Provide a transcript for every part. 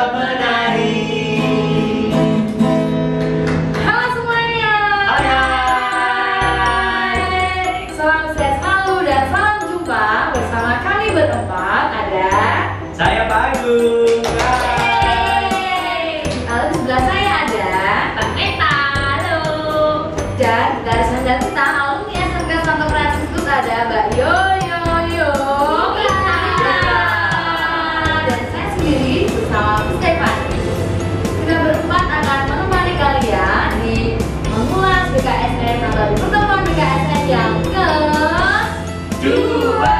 selamat menari. Halo semuanya. Hai. Salam sehat selalu dan salam jumpa bersama kami berempat. Ada Saya Pak Agung. Yeay. Lalu di sebelah saya ada Mbak Meta. Halo. Dan dari sandal kita alumni SMK Santo Fransiskus ada Mbak Yoyo. Dan saya sendiri bersama Bu Stefani. Kita berempat akan menemani kalian di mengulas BKSN atau di pertemuan BKSN yang kedua.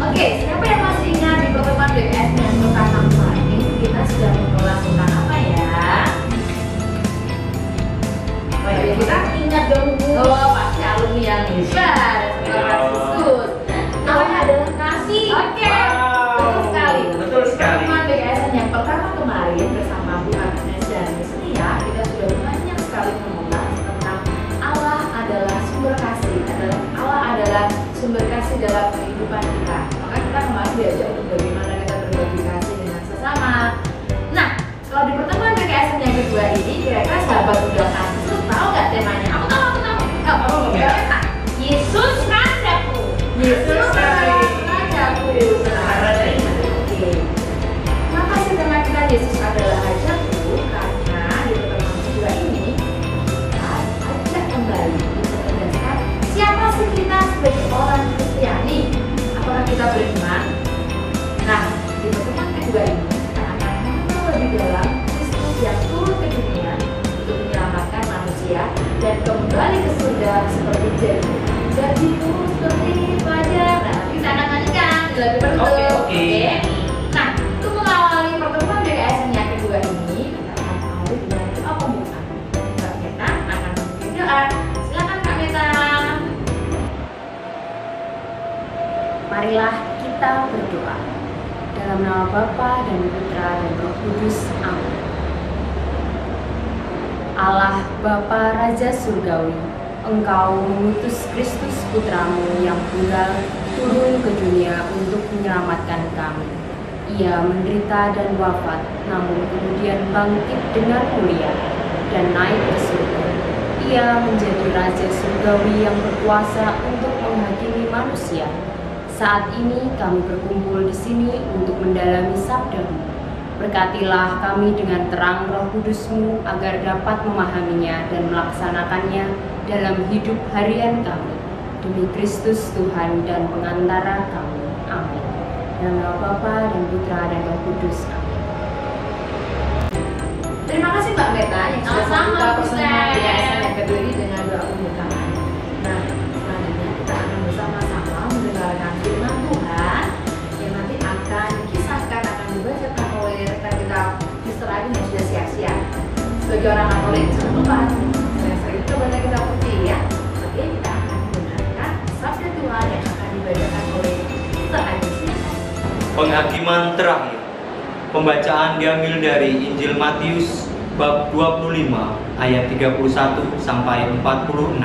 Oke, siapa yang masih ingat di pertemuan BKSN yang pertama kemarin kita sudah mengulas tentang apa ya? Oh ya, kita ingat dong Bu. Oh, pasti alumni yang hebat dan Fransiskus. Namanya adalah nasi. Oke. Betul sekali. Betul sekali. Pertemuan BKSN yang pertama kemarin bersama Bu Agnes dan Miss Lia, kita sudah banyak sekali mengulas tentang Allah adalah sumber kasih. Allah adalah sumber kasih dalam kehidupan kita. Maka kita kemarin diajak untuk bagaimana kita berbagi kasih dengan sesama. Nah, kalau di pertemuan BKSN yang kedua ini, kira-kira sahabat udah Fransiskus tahu nggak temanya? Aku tahu. Enggak. Yesus Rajaku. Yesus Rajaku. Oke. Kenapa sih tema kita Yesus adalah Rajaku? Karena di pertemuan kedua ini kita ajak kembali untuk menegaskan siapa sih kita sebagai orang Kristiani. Apakah kita beriman? Nah, di pertemuan kedua ini kita akan mengenal lebih dalam Kristus yang turun ke dunia untuk menyelamatkan manusia dan kembali ke surga seperti jadi turun seperti fajar. Nah, kita akan lanjutkan di lagu berikut. Oke. Nah, untuk mengawali pertemuan BKSN yang kedua ini, kita akan awali dengan doa pembukaan. Kak Meta akan memimpin doa. Silakan Kak Meta. Marilah kita berdoa. Dalam nama Bapa dan Putra dan Roh Kudus. Amin. Allah Bapa Raja Surgawi, Engkau mengutus Kristus Putramu yang tunggal turun ke dunia untuk menyelamatkan kami. Ia menderita dan wafat, namun kemudian bangkit dengan mulia dan naik ke surga. Ia menjadi Raja Surgawi yang berkuasa untuk menghakimi manusia. Saat ini kami berkumpul di sini untuk mendalami sabda-Mu. Berkatilah kami dengan terang Roh Kudus-Mu agar dapat memahaminya dan melaksanakannya dalam hidup harian kami. Demi Kristus Tuhan dan pengantara kami. Amin. Dalam nama Bapa dan Putra dan Roh Kudus. Amin. Terima kasih Mbak Meta yang sudah Sama-sama, membuka Bu pertemuan Stef. BKSN yang kedua ini dengan doa pembukaan. Nah, selanjutnya kita akan bersama-sama mendengarkan firman Tuhan yang nanti akan dikisahkan, akan dibacakan oleh rekan kita Mr. Agung yang sudah siap-siap. Sebagai orang Katolik, jangan lupa sering-sering itu baca kita putih ya. Oke, kita akan mendengarkan sabda Tuhan yang akan dibacakan oleh Mr. Agung. Penghakiman terakhir. Pembacaan diambil dari Injil Matius bab 25 ayat 31 sampai 46.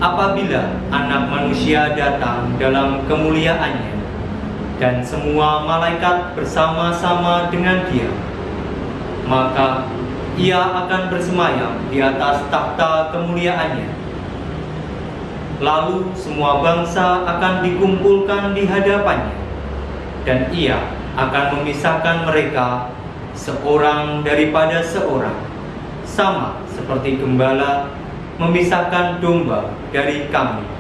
Apabila Anak Manusia datang dalam kemuliaannya dan semua malaikat bersama-sama dengan Dia, maka Ia akan bersemayam di atas takhta kemuliaannya. Lalu semua bangsa akan dikumpulkan di hadapannya, dan Ia akan memisahkan mereka seorang daripada seorang, sama seperti gembala memisahkan domba dari kambing.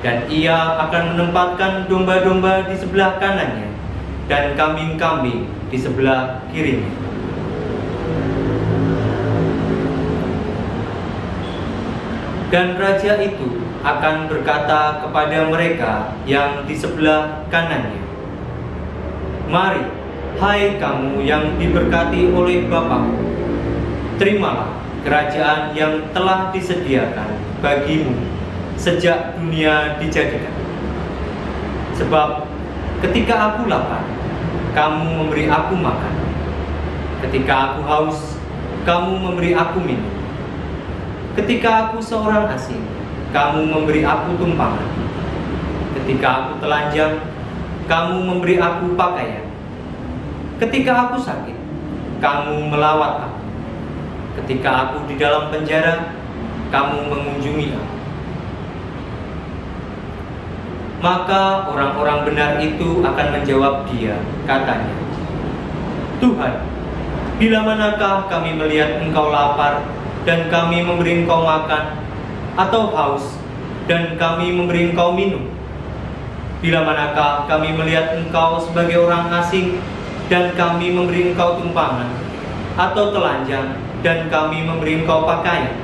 Dan Ia akan menempatkan domba-domba di sebelah kanannya dan kambing-kambing di sebelah kirinya. Dan Raja itu akan berkata kepada mereka yang di sebelah kanannya, "Mari, hai kamu yang diberkati oleh Bapa-Ku, terimalah kerajaan yang telah disediakan bagimu sejak dunia dijadikan. Sebab ketika aku lapar, kamu memberi aku makan. Ketika aku haus, kamu memberi aku minum. Ketika aku seorang asing, kamu memberi aku tumpangan. Ketika aku telanjang, kamu memberi aku pakaian. Ketika aku sakit, kamu melawat aku. Ketika aku di dalam penjara, kamu mengunjungi aku. Maka orang-orang benar itu akan menjawab dia, katanya, Tuhan, bila manakah kami melihat Engkau lapar dan kami memberi Engkau makan, atau haus dan kami memberi Engkau minum? Bila manakah kami melihat Engkau sebagai orang asing dan kami memberi Engkau tumpangan, atau telanjang dan kami memberi Engkau pakaian?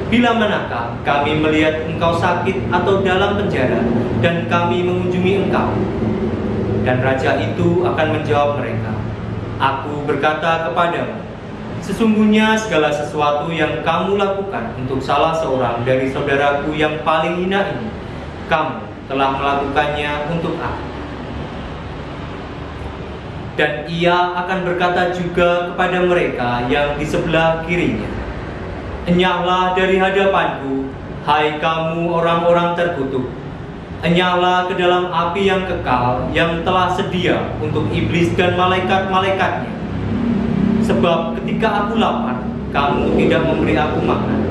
Bila manakah kami melihat Engkau sakit atau dalam penjara dan kami mengunjungi Engkau? Dan raja itu akan menjawab mereka, Aku berkata kepadamu, sesungguhnya segala sesuatu yang kamu lakukan untuk salah seorang dari saudaraku yang paling hina ini, kamu telah melakukannya untuk aku. Dan ia akan berkata juga kepada mereka yang di sebelah kirinya, Enyahlah dari hadapanku, hai kamu orang-orang terkutuk. Enyahlah ke dalam api yang kekal yang telah sedia untuk iblis dan malaikat-malaikatnya. Sebab ketika aku lapar, kamu tidak memberi aku makan.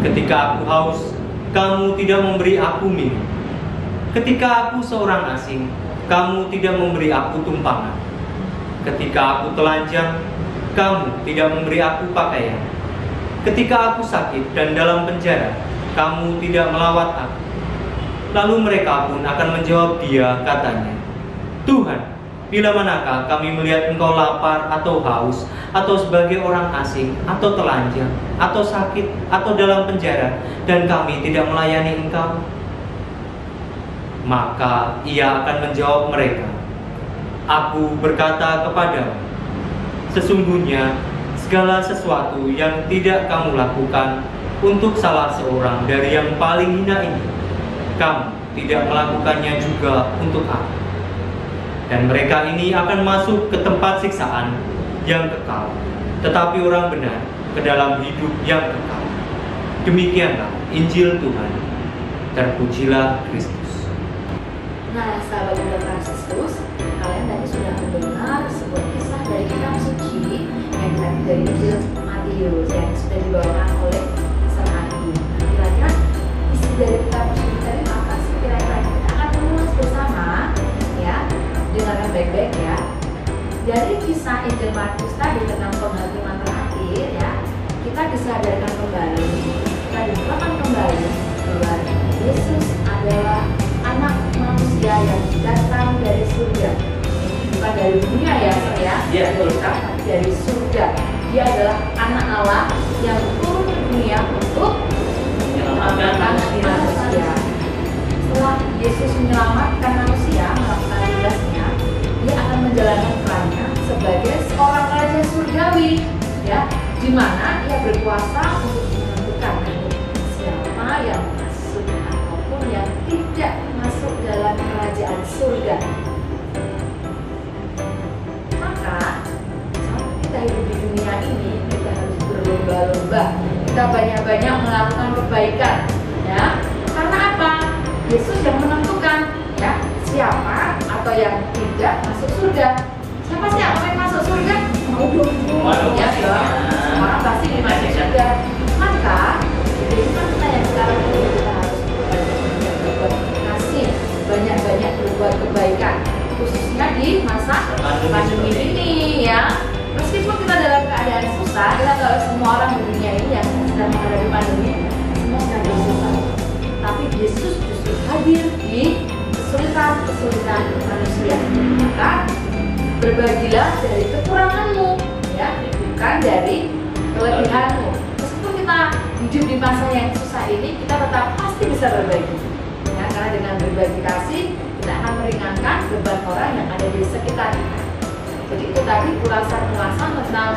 Ketika aku haus, kamu tidak memberi aku minum. Ketika aku seorang asing, kamu tidak memberi aku tumpangan. Ketika aku telanjang, kamu tidak memberi aku pakaian. Ketika aku sakit dan dalam penjara, kamu tidak melawat aku. Lalu mereka pun akan menjawab dia, katanya, Tuhan, bila manakah kami melihat Engkau lapar atau haus, atau sebagai orang asing, atau telanjang, atau sakit, atau dalam penjara, dan kami tidak melayani Engkau? Maka ia akan menjawab mereka, Aku berkata kepadamu, sesungguhnya segala sesuatu yang tidak kamu lakukan untuk salah seorang dari yang paling hina ini, kamu tidak melakukannya juga untuk aku. Dan mereka ini akan masuk ke tempat siksaan yang kekal, tetapi orang benar ke dalam hidup yang kekal. Demikianlah Injil Tuhan. Terpujilah Kristus. Nah, sahabat Bunda Fransiskus, kalian tadi sudah mendengar sebuah kisah dari kitab suci yang diambil dari Injil Matius yang sudah dibawakan oleh Sang Adi. Kira-kira isi dari kitab suci tadi apa sih kira-kira? Kita akan mengulas bersama, ya, dengarkan baik-baik ya. Dari kisah Injil Matius tadi tentang penghakiman terakhir, ya, kita disadarkan kembali, kita dibukakan kembali bahwa Yesus adalah anak manusia yang datang dari surga. Bukan dari dunia ya, Iya, betul. Dari surga. Dia adalah anak Allah yang turun ke dunia untuk menyelamatkan manusia. Setelah Yesus menyelamatkan manusia, melakukan tugasnya, dia akan menjalankan perannya sebagai seorang raja surgawi, ya, di mana ia berkuasa untuk menentukan siapa yang masuk ataupun yang tidak masuk dalam kerajaan surga. Maka saat kita hidup di dunia ini, kita harus berlomba-lomba, kita banyak-banyak melakukan kebaikan, ya. Karena apa? Yesus yang menentukan, ya, siapa atau yang tidak masuk surga. Siapa sih yang mau masuk surga? Mau dong, ya dong. Semua orang pasti ingin masuk surga. Maka kehidupan kita yang sekarang ini kita harus berbuat kasih, banyak-banyak berbuat kebaikan, khususnya di masa pandemi ini, ya. Meskipun kita dalam keadaan susah, kita tahu semua orang di dunia ini yang sedang menghadapi pandemi, semua sedang susah. Tapi Yesus justru hadir di kesulitan manusia. Maka berbagilah dari kekuranganmu, ya, bukan dari kelebihanmu. Meskipun kita hidup di masa yang susah ini, kita tetap pasti bisa berbagi, ya, karena dengan berbagi kasih kita akan meringankan beban orang yang ada di sekitar kita. Jadi itu tadi ulasan-ulasan tentang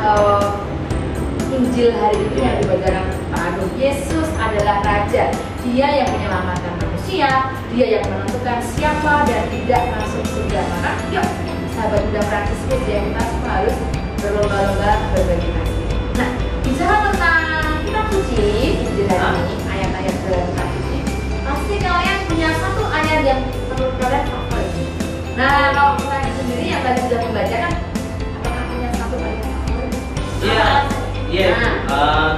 Injil hari ini yang dibacakan Pak Agung. Yesus adalah Raja, Dia yang menyelamatkan manusia, Dia yang menentukan siapa dan tidak masuk surga. Maka yuk, sahabat Bunda Fransiskus, ya, kita semua harus berlomba-lomba berbagi kasih. Nah, bicara tentang kitab suci, di dalam ini ayat-ayat dalam kitab suci, pasti kalian punya satu ayat yang menurut kalian favorit. Nah, kalau kalian sendiri yang tadi sudah membacakan, apakah punya satu ayat favorit? Iya.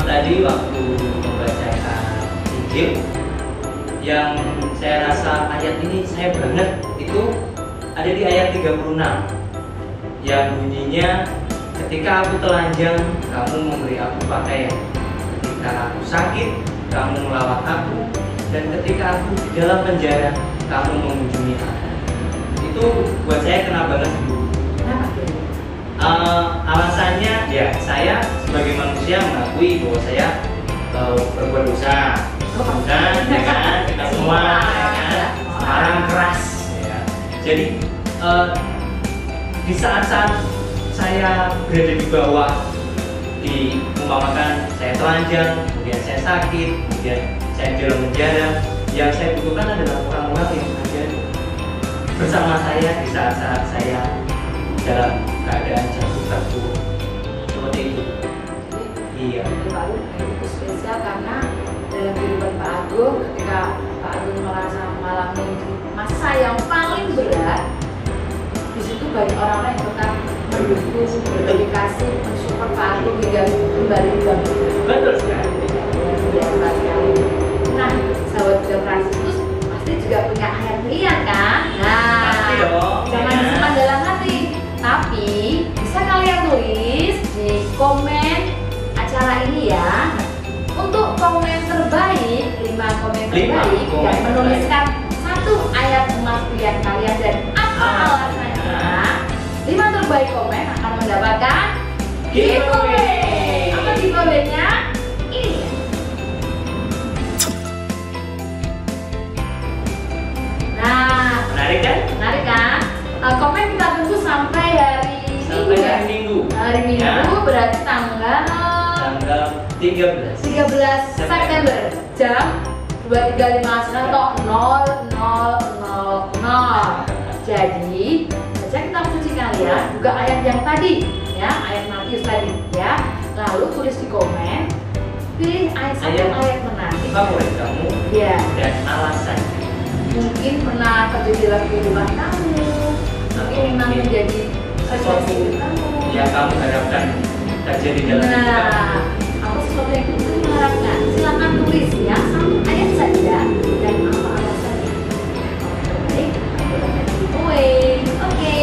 Tadi waktu membacakan Injil, yang saya rasa ayat ini saya banget itu ada di ayat 36 yang bunyinya, ketika aku telanjang kamu memberi aku pakaian, ketika aku sakit kamu melawat aku, dan ketika aku di dalam penjara kamu mengunjungi aku. Itu buat saya kena banget dulu. Kenapa? Alasannya ya, saya sebagai manusia mengakui bahwa saya berbuat dosa. Dan ya kan, kita semua ya kan, sekarang keras ya. Jadi di saat-saat saya berada di bawah, umpamakan saya telanjang, kemudian saya sakit, kemudian saya di dalam penjara, yang saya butuhkan adalah orang-orang yang ada bersama saya di saat-saat saya dalam keadaan jatuh terpuruk seperti itu. Iya. Baru itu spesial karena dalam kehidupan Pak Agung, ketika Pak Agung merasa mengalami masa yang paling berat, di situ banyak orang-orang yang tetap mendukung, berdedikasi, mensupport Pak Agung hingga kembali bangkit. Betul sekali. Biasa sekali. Nah, sahabat Franciscus pasti juga punya ayat pilihan kan? Nah, Pasti dong, jangan ya. disimpan dalam hati, tapi bisa kalian tulis di komen acara ini ya. Untuk komen terbaik, 5 komen terbaik yang menuliskan satu ayat emas pilihan kalian dan apa alasannya, 5 terbaik komen akan mendapatkan giveaway. Apa giveaway-nya? Ini. Nah, Menarik kan? menarik kan? Komen kita tunggu sampai hari Minggu ya? Minggu. Hari Minggu Ya. berarti tanggal 13. 13 September jam 23.59 atau 0000. Jadi baca kitab suci kalian, buka ayat yang tadi ya, ayat Matius tadi ya. Lalu tulis di komen, pilih satu ayat menarik Favorit kamu ya. dan alasan. Mungkin pernah terjadi dalam kehidupan kamu, mungkin memang menjadi sesuatu kamu yang kamu harapkan terjadi dalam hidup kamu. Nah, apa sesuatu yang kita mengharapkan? Silakan tulis ya, satu ayat saja dan apa alasannya. Baik, giveaway. Oke.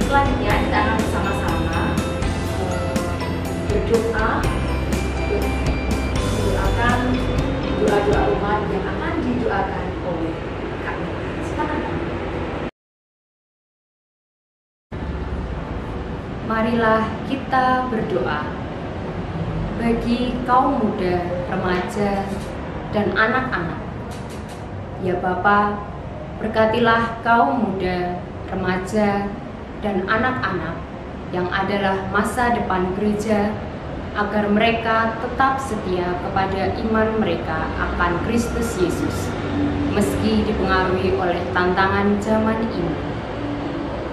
Selanjutnya kita akan bersama-sama berdoa, mendoakan doa-doa umat yang akan didoakan oleh kami. Silakan. Marilah kita berdoa bagi kaum muda, remaja, dan anak-anak. Ya Bapa, berkatilah kaum muda, remaja, dan anak-anak yang adalah masa depan gereja, agar mereka tetap setia kepada iman mereka akan Kristus Yesus, meski dipengaruhi oleh tantangan zaman ini.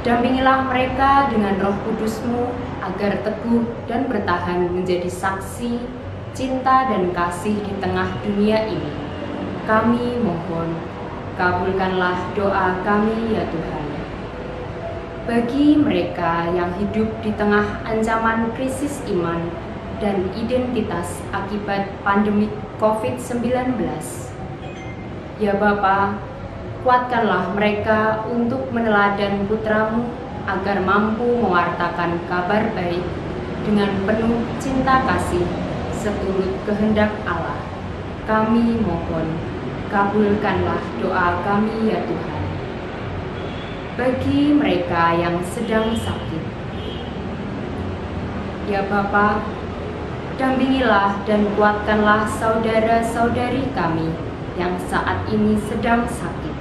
Dampingilah mereka dengan Roh Kudus-Mu agar teguh dan bertahan menjadi saksi, cinta dan kasih di tengah dunia ini. Kami mohon, kabulkanlah doa kami ya Tuhan. Bagi mereka yang hidup di tengah ancaman krisis iman dan identitas akibat pandemi COVID-19, ya Bapa, kuatkanlah mereka untuk meneladan putra-Mu agar mampu mewartakan kabar baik dengan penuh cinta kasih seturut kehendak Allah. Kami mohon, kabulkanlah doa kami ya Tuhan. Bagi mereka yang sedang sakit, ya Bapa, dampingilah dan kuatkanlah saudara-saudari kami yang saat ini sedang sakit.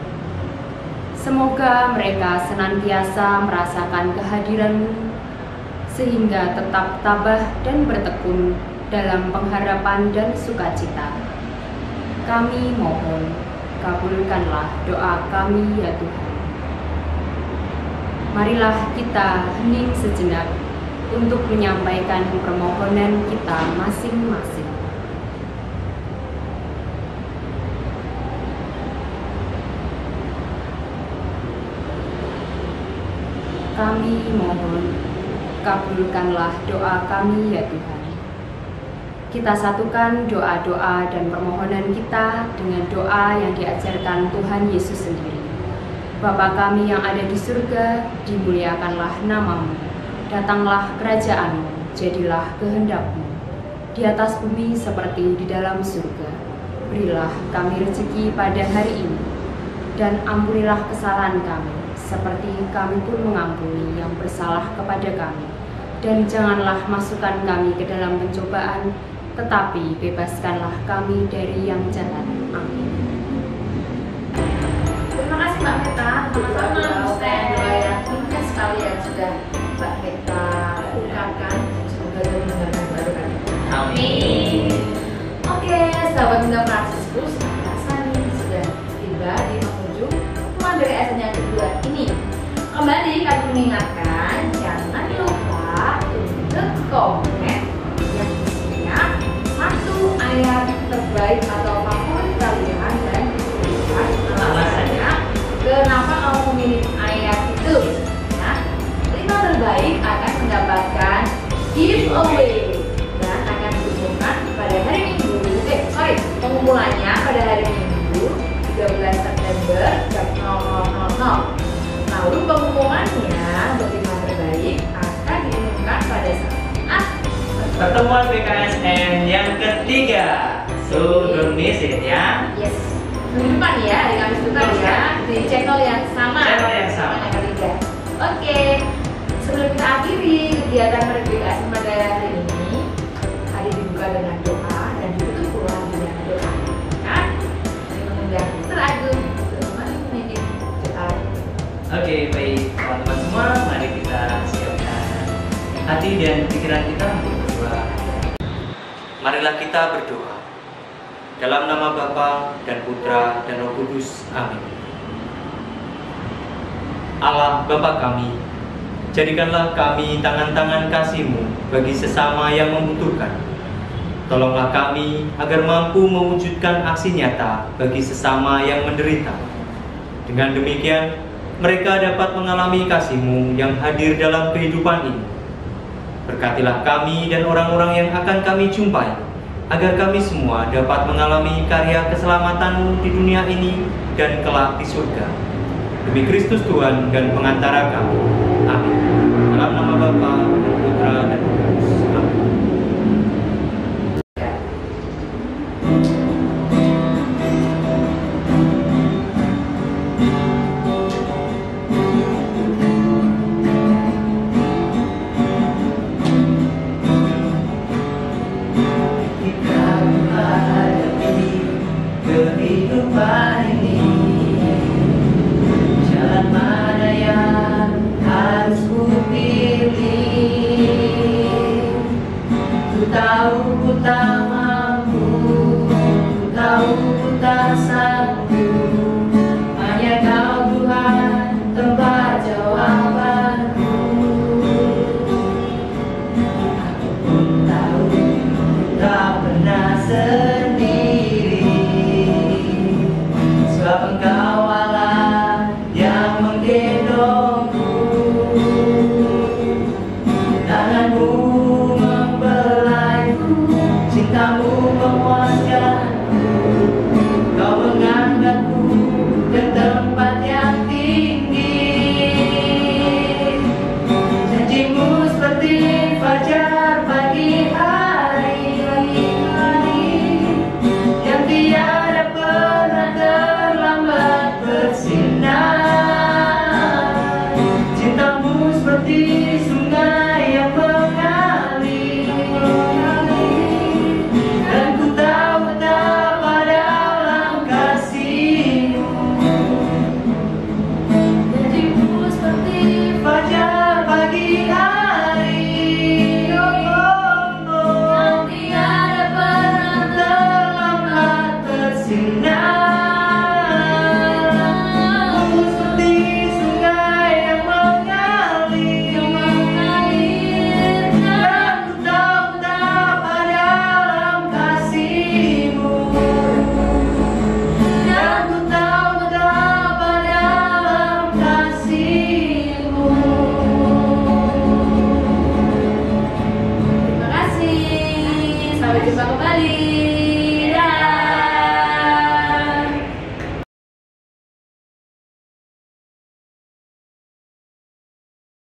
Semoga mereka senantiasa merasakan kehadiran-Mu sehingga tetap tabah dan bertekun dalam pengharapan dan sukacita. Kami mohon, kabulkanlah doa kami ya Tuhan. Marilah kita hening sejenak untuk menyampaikan permohonan kita masing-masing. kami mohon, kabulkanlah doa kami ya Tuhan. Kita satukan doa-doa dan permohonan kita dengan doa yang diajarkan Tuhan Yesus sendiri. Bapa kami yang ada di surga, dimuliakanlah namamu. Datanglah kerajaanmu, jadilah kehendak-mu, di atas bumi seperti di dalam surga. Berilah kami rezeki pada hari ini, dan ampunilah kesalahan kami, seperti kami pun mengampuni yang bersalah kepada kami. Dan janganlah masukkan kami ke dalam pencobaan, tetapi bebaskanlah kami dari yang jahat. Amin. Terima kasih Mbak Meta, sama-sama doa yang indah sekali yang sudah Mbak Meta ungkapkan. Semoga Tuhan mendengarkan berkat. Amin. Oke, sahabat Bunda Fransiskus, rasanya sudah tiba di penghujung pertemuan dari SN yang kedua ini. Kembali kami mengingatkan, jangan lupa untuk komen yang isinya satu ayat terbaik atau favorit kalian dan tuliskan alasannya kenapa kamu memilih ayat itu. Nah, 5 terbaik akan mendapatkan giveaway dan akan diumumkan pada hari Minggu. Pengumpulannya pada hari Minggu 13 September jam 00.00. Lalu pengumumannya untuk 5 terbaik akan diumumkan pada saat Pertemuan BKSN yang ketiga. So don't miss it ya. yes, minggu depan ya, hari Kamis depan ya, di channel yang sama. Channel yang sama. Yang ketiga. Oke, sebelum kita akhiri kegiatan BKSN pada hari ini, hari dibuka dengan doa dan ditutup pula dengan doa. Kan? Ini mengundang lagu untuk menyanyi doa. Oke, baik teman-teman semua, mari kita siapkan hati dan pikiran kita untuk berdoa. Marilah kita berdoa. Dalam nama Bapa dan Putra dan Roh Kudus. Amin. Allah Bapa kami, jadikanlah kami tangan-tangan kasih-Mu bagi sesama yang membutuhkan. Tolonglah kami agar mampu mewujudkan aksi nyata bagi sesama yang menderita. Dengan demikian, mereka dapat mengalami kasih-Mu yang hadir dalam kehidupan ini. Berkatilah kami dan orang-orang yang akan kami jumpai, agar kami semua dapat mengalami karya keselamatan-Mu di dunia ini dan kelak di surga. Demi Kristus Tuhan dan pengantara kami. Amin. Dalam nama Bapa dan Putra dan Roh Kudus. Amin. Kehidupan ini, jalan mana yang harus ku pilih? Ku tahu ku tak mampu, ku tahu ku tak sanggup. Hanya Kau Tuhan tempat jawabanku. Aku pun tahu ku tak pernah sebab Engkau Allah yang menggendongku. Tangan-Mu membelaiku, cinta-Mu memuaskanku. Kau mengatur Jumpa kembali.